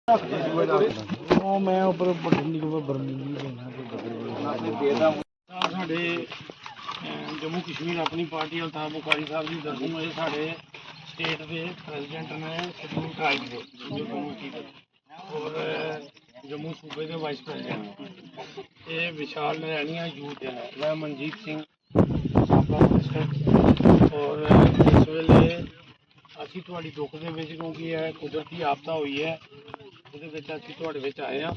मैं उपर साढ़े जम्मू कश्मीर अपनी पार्टी अल्ताफ बुखारी साहब जी दसूंगा ये साढ़े स्टेट के प्रेजिडेंट ने शेड्यूल ट्राइब के जो कम्यूनिटी के और जम्मू सूबे के वाइस प्रेजिडेंट ये विशाल नरैनिया यूथ है वह मनजीत सिंह और इस वेले असी तुहाडी दुख दे विच क्योंकि यह कुदरती आपदा हुई है ਉਹਦੇ ਵਿੱਚ ਅਸੀਂ ਤੁਹਾਡੇ ਵਿੱਚ ਆਏ ਆ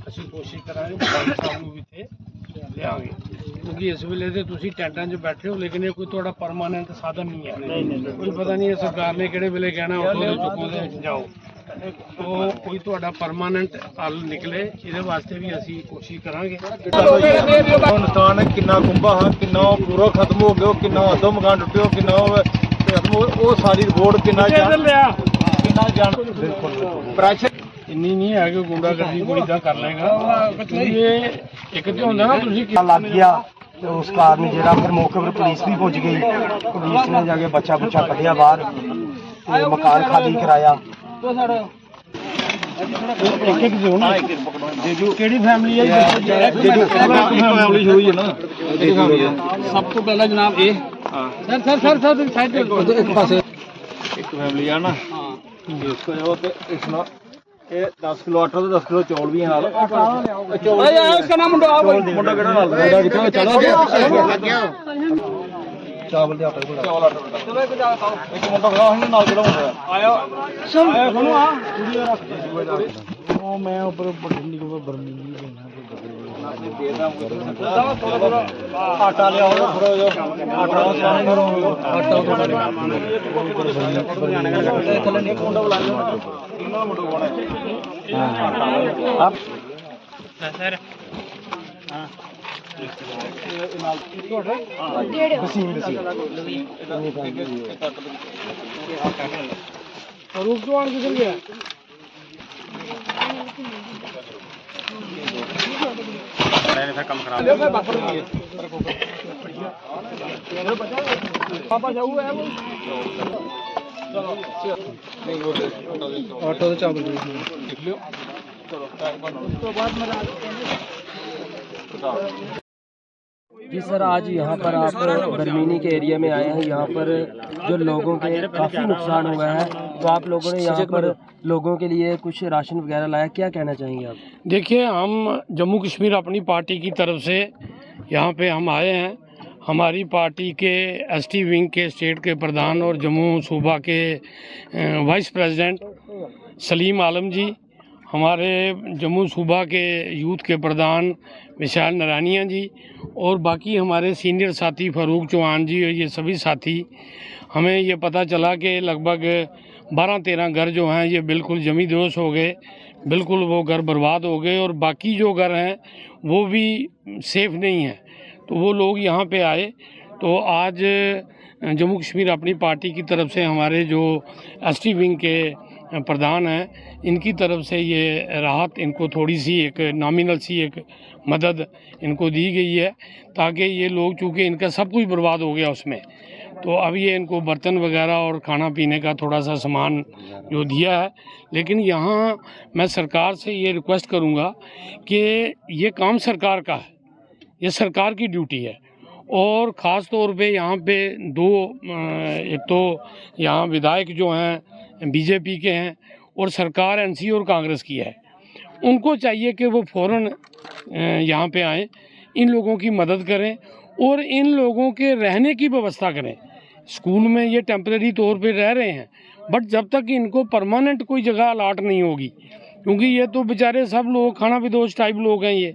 ਅਸੀਂ ਕੋਸ਼ਿਸ਼ ਕਰਾਂਗੇ ਬੁਖਾਰੀ ਸਾਹਿਬ ਨੂੰ ਵੀ ਇੱਥੇ ਲਿਆਵਾਂਗੇ क्योंकि इस वेले तो तुसी टेंटां 'च बैठे हो लेकिन ये कोई थोड़ा परमानेंट साधन नहीं है कोई पता नहीं है सरकार ने किहड़े वेले कहना उठो ते चुको ते जाओ तो कोई थोड़ा परमानेंट हल निकले इहदे वास्ते भी असी कोशिश करांगे नुकसान है कितना कुंभा है कितना पूरा खत्म हो गया कितना अद्धो मकान टुटे कितना खत्म वो सारी रिपोर्ट कितना प्रेशर इन्नी नहीं है कि गुंडागर्दी कोई इदा कर लेगा ये एक तो होंदा ना तुसी लग गया तो उस कारण जरा फिर मौके पर पुलिस भी पहुंच गई पुलिस ने जाके बच्चा बुच्चा कढ़िया बाहर मकान खाली कराया एक जोन केड़ी फैमिली है फैमिली हुई है ना सब तो पहला जनाब ए सर सर सर साइड एक पासे एक फैमिली है ना इसको जो ते इसना ये 10 किलो आटा तो 10 किलो चौल भी हैं नाल चौल उसका नाम मुंडा मुंडा केड़ा नाल मुंडा किथे चलो लग गया चावल दे आटा चावल आटा चलो एक जाओ एक मुंडा खड़ा है नाल केड़ा मुंडा आयो सुनो आ ओ मैं ऊपर ठंडी को बर्मी नहीं देना आटा ले आओ थोड़ा जो आटा सामने करो आटा थले नहीं मुंडा बुला लो तीनों मुंडा कोण है हां सर हां रूप चौहान किधर गया कम करा पापा जाऊ है ऑटो तो चावल लिख लियो चलो उसके बाद में जी सर आज यहाँ पर आप बरमीनी के एरिया में आए हैं। यहाँ पर जो लोगों के काफ़ी नुकसान हुआ है तो आप लोगों ने यहाँ पर लोगों के लिए कुछ राशन वगैरह लाया, क्या कहना चाहेंगे आप? देखिए हम जम्मू कश्मीर अपनी पार्टी की तरफ से यहाँ पे हम आए हैं। हमारी पार्टी के एसटी विंग के स्टेट के प्रधान और जम्मू सूबा के वाइस प्रेसिडेंट सलीम आलम जी, हमारे जम्मू सूबा के यूथ के प्रधान विशाल नरैनिया जी और बाकी हमारे सीनियर साथी फारूक चौहान जी और ये सभी साथी, हमें ये पता चला कि लगभग 12-13 घर जो हैं ये बिल्कुल जमी दोष हो गए, बिल्कुल वो घर बर्बाद हो गए और बाकी जो घर हैं वो भी सेफ़ नहीं हैं। तो वो लोग यहाँ पे आए तो आज जम्मू कश्मीर अपनी पार्टी की तरफ से हमारे जो एसटी विंग के प्रधान हैं इनकी तरफ से ये राहत इनको थोड़ी सी एक नॉमिनल सी एक मदद इनको दी गई है ताकि ये लोग चूँकि इनका सब कुछ बर्बाद हो गया उसमें, तो अब ये इनको बर्तन वगैरह और खाना पीने का थोड़ा सा सामान जो दिया है। लेकिन यहाँ मैं सरकार से ये रिक्वेस्ट करूँगा कि ये काम सरकार का है, ये सरकार की ड्यूटी है और ख़ास तौर पे यहाँ पे दो एक तो यहाँ विधायक जो हैं बीजेपी के हैं और सरकार एनसी और कांग्रेस की है, उनको चाहिए कि वो फ़ौरन यहाँ पे आएँ, इन लोगों की मदद करें और इन लोगों के रहने की व्यवस्था करें। स्कूल में ये टेम्परेरी तौर पे रह रहे हैं बट जब तक इनको परमानेंट कोई जगह अलाट नहीं होगी, क्योंकि ये तो बेचारे सब लोग खाना बेदोश टाइप लोग हैं, ये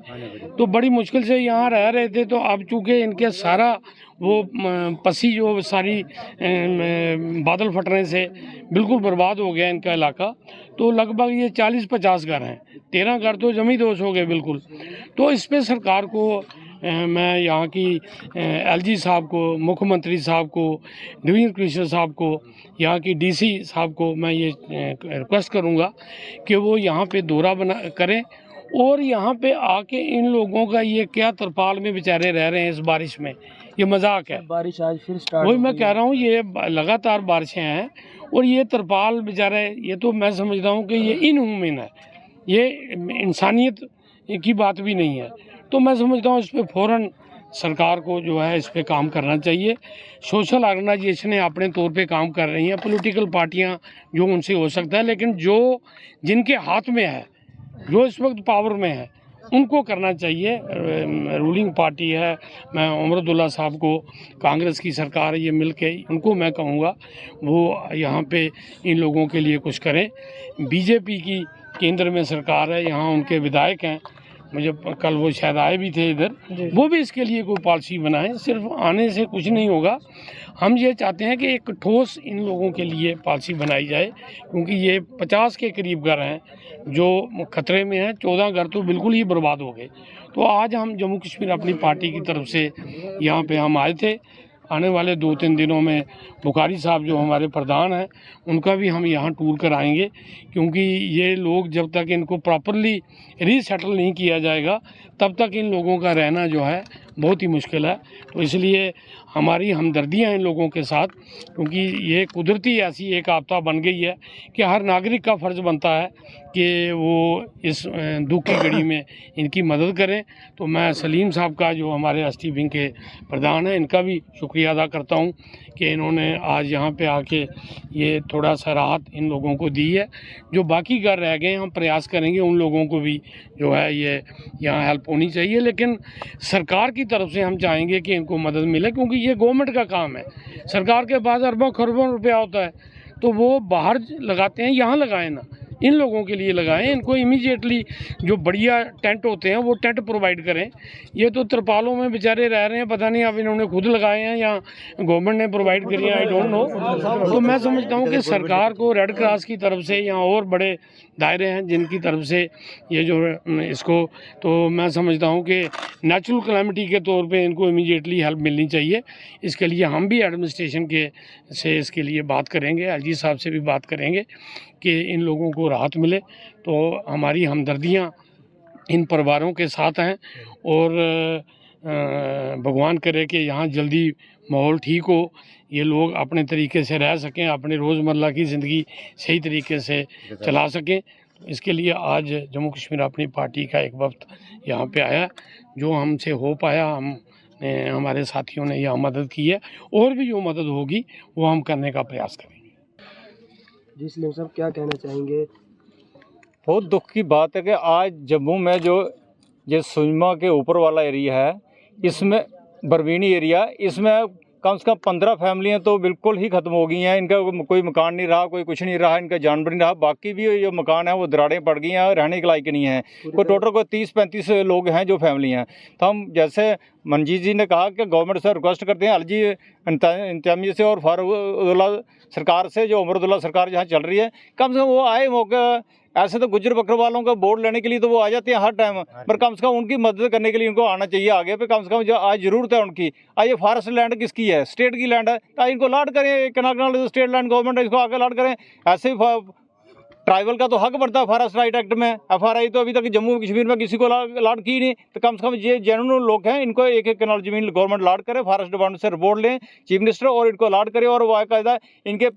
तो बड़ी मुश्किल से यहाँ रह रहे थे। तो अब चूँकि इनके सारा वो पसी जो सारी बादल फटने से बिल्कुल बर्बाद हो गया इनका इलाका, तो लगभग ये 40-50 घर हैं, 13 घर तो जमी दोष हो गए बिल्कुल। तो इस पर सरकार को मैं यहाँ की एलजी साहब को, मुख्यमंत्री साहब को, डिवीजन कमिश्नर साहब को, यहाँ की डीसी साहब को मैं ये रिक्वेस्ट करूँगा कि वो यहाँ पे दौरा बना करें और यहाँ पे आके इन लोगों का ये क्या तरपाल में बेचारे रह रहे हैं इस बारिश में, ये मजाक है। बारिश आज फिर स्टार्ट, वही मैं कह रहा हूँ, ये लगातार बारिशें हैं और ये तरपाल बेचारे, ये तो मैं समझता हूँ कि ये इनह्यूमन है। ये इंसानियत की बात भी नहीं है। तो मैं समझता हूँ इस पर फ़ौरन सरकार को जो है इस पे काम करना चाहिए। सोशल ऑर्गेनाइजेशनें अपने तौर पे काम कर रही हैं, पॉलिटिकल पार्टियां जो उनसे हो सकता है, लेकिन जो जिनके हाथ में है, जो इस वक्त पावर में है, उनको करना चाहिए। रूलिंग पार्टी है, मैं उमर अब्दुल्ला साहब को, कांग्रेस की सरकार है, ये मिल के उनको मैं कहूँगा वो यहाँ पे इन लोगों के लिए कुछ करें। बीजेपी की केंद्र में सरकार है, यहाँ उनके विधायक हैं, मुझे कल वो शायद आए भी थे इधर, वो भी इसके लिए कोई पॉलिसी बनाएं। सिर्फ आने से कुछ नहीं होगा। हम ये चाहते हैं कि एक ठोस इन लोगों के लिए पॉलिसी बनाई जाए, क्योंकि ये 50 के करीब घर हैं जो खतरे में हैं। 14 घर तो बिल्कुल ही बर्बाद हो गए। तो आज हम जम्मू कश्मीर अपनी पार्टी की तरफ से यहाँ पे हम आए थे। आने वाले 2-3 दिनों में बुखारी साहब जो हमारे प्रधान हैं, उनका भी हम यहाँ टूर कराएंगे, क्योंकि ये लोग जब तक इनको प्रॉपरली रीसेटल नहीं किया जाएगा तब तक इन लोगों का रहना जो है बहुत ही मुश्किल है। तो इसलिए हमारी हमदर्दियाँ इन लोगों के साथ, क्योंकि ये कुदरती ऐसी एक आपदा बन गई है कि हर नागरिक का फ़र्ज़ बनता है कि वो इस दुख की घड़ी में इनकी मदद करें। तो मैं सलीम साहब का, जो हमारे एसटी विंग के प्रधान हैं, इनका भी शुक्रिया अदा करता हूँ कि इन्होंने आज यहाँ पे आके ये थोड़ा सा राहत इन लोगों को दी है। जो बाकी घर रह गए हम प्रयास करेंगे उन लोगों को भी जो है ये यहाँ हेल्प होनी चाहिए, लेकिन सरकार की तरफ से हम चाहेंगे कि इनको मदद मिले, क्योंकि ये गवर्नमेंट का काम है। सरकार के पास अरबों खरबों रुपया होता है, तो वो बाहर लगाते हैं, यहाँ लगाएं ना, इन लोगों के लिए लगाएं। इनको इमीडिएटली जो बढ़िया टेंट होते हैं वो टेंट प्रोवाइड करें। ये तो तिरपालों में बेचारे रह रहे हैं, पता नहीं अब इन्होंने खुद लगाए हैं या गवर्नमेंट ने प्रोवाइड करी है, आई डोंट नो। तो मैं समझता हूँ कि सरकार को रेड क्रॉस की तरफ से या और बड़े दायरे हैं जिनकी तरफ से ये जो इसको, तो मैं समझता हूँ कि नेचुरल कैलेमिटी के तौर पे इनको इमीडिएटली हेल्प मिलनी चाहिए। इसके लिए हम भी एडमिनिस्ट्रेशन के से इसके लिए बात करेंगे, एलजी साहब से भी बात करेंगे कि इन लोगों को राहत मिले। तो हमारी हमदर्दियाँ इन परिवारों के साथ हैं और भगवान करे कि यहाँ जल्दी माहौल ठीक हो, ये लोग अपने तरीके से रह सकें, अपने रोज़मर्रा की ज़िंदगी सही तरीके से चला सकें। इसके लिए आज जम्मू कश्मीर अपनी पार्टी का एक वक्त यहाँ पे आया, जो हमसे हो पाया हमारे साथियों ने यहाँ मदद की है, और भी जो मदद होगी वो हम करने का प्रयास करेंगे। जी सलीम साहब, क्या कहना चाहेंगे? बहुत दुख की बात है कि आज जम्मू में जो ये सुरमा के ऊपर वाला एरिया है, इसमें बरवीनी एरिया, इसमें कम से कम 15 फैमिलियाँ तो बिल्कुल ही ख़त्म हो गई हैं। इनका कोई मकान नहीं रहा, कोई कुछ नहीं रहा, इनका जानवर नहीं रहा। बाकी भी जो मकान है वो दरारें पड़ गई हैं, रहने के लायक नहीं है। कोई टोटल कोई 30-35 लोग हैं जो फैमिली हैं। तो हम जैसे मंजीत जी ने कहा कि गवर्नमेंट से रिक्वेस्ट करते हैं, अलजी इंतजामिया से और फारूक सरकार से, जो उमर अब्दुल्ला सरकार जहाँ चल रही है, कम से कम वो आए मौका। ऐसे तो गुज्जर बकरवालों का वोट लेने के लिए तो वो आ जाते हैं हर टाइम, पर कम से कम उनकी मदद करने के लिए उनको आना चाहिए आगे पे। कम से कम जो आज ज़रूरत है उनकी, आज ये फॉरेस्ट लैंड किसकी है? स्टेट की लैंड है, तो इनको लाट करें। कनाल स्टेट लैंड गवर्नमेंट है, इसको आगे लाट करें। ऐसे ही ट्राइबल का तो हक बनता है फॉरेस्ट राइट एक्ट में। FRI तो अभी तक जम्मू कश्मीर में किसी को लाट की नहीं, तो कम से कम ये जेन्युइन लोग हैं, इनको एक कनाल ज़मीन गवर्नमेंट लाट करे, फॉरेस्ट डिपार्टमेंट से रिपोर्ट लें चीफ मिनिस्टर, और इनको लाट करे। और बाकायदा इनके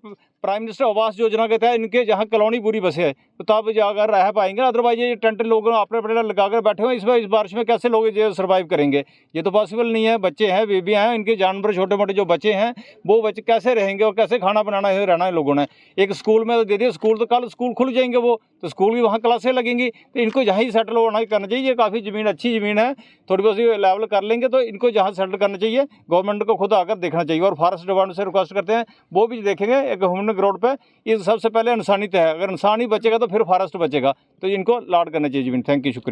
प्राइम मिनिस्टर आवास योजना के तहत इनके जहाँ कॉलोनी पूरी बसे है, तो तब जाकर रह पाएंगे। अदरवाइज ये टेंट लोग अपने अपने लगा कर बैठे हुए, इस बारिश में कैसे लोग ये सर्वाइव करेंगे? ये तो पॉसिबल नहीं है। बच्चे हैं, बेबियाँ हैं, इनके जानवर छोटे मोटे जो बच्चे हैं, वो बच्चे कैसे रहेंगे और कैसे खाना बनाना है, रहना है लोगों ने। एक स्कूल में तो दे दिया, स्कूल तो कल स्कूल खुल जाएंगे, वो तो स्कूल की वहाँ क्लासें लगेंगी, तो इनको जहाँ ही सेटल होना करना चाहिए। काफ़ी ज़मीन, अच्छी ज़मीन है, थोड़ी बहुत लेवल कर लेंगे तो इनको जहाँ सेटल करना चाहिए। गवर्नमेंट को खुद आकर देखना चाहिए, और फॉरेस्ट डिपार्टमेंट से रिक्वेस्ट करते हैं वो भी देखेंगे एक ह्यूमन ग्रोथ पे। ये सबसे पहले इंसानियत है, अगर इंसान ही बचेगा तो फिर फॉरेस्ट बचेगा। तो इनको लाड करना चाहिए ज़मीन। थैंक यू, शुक्रिया।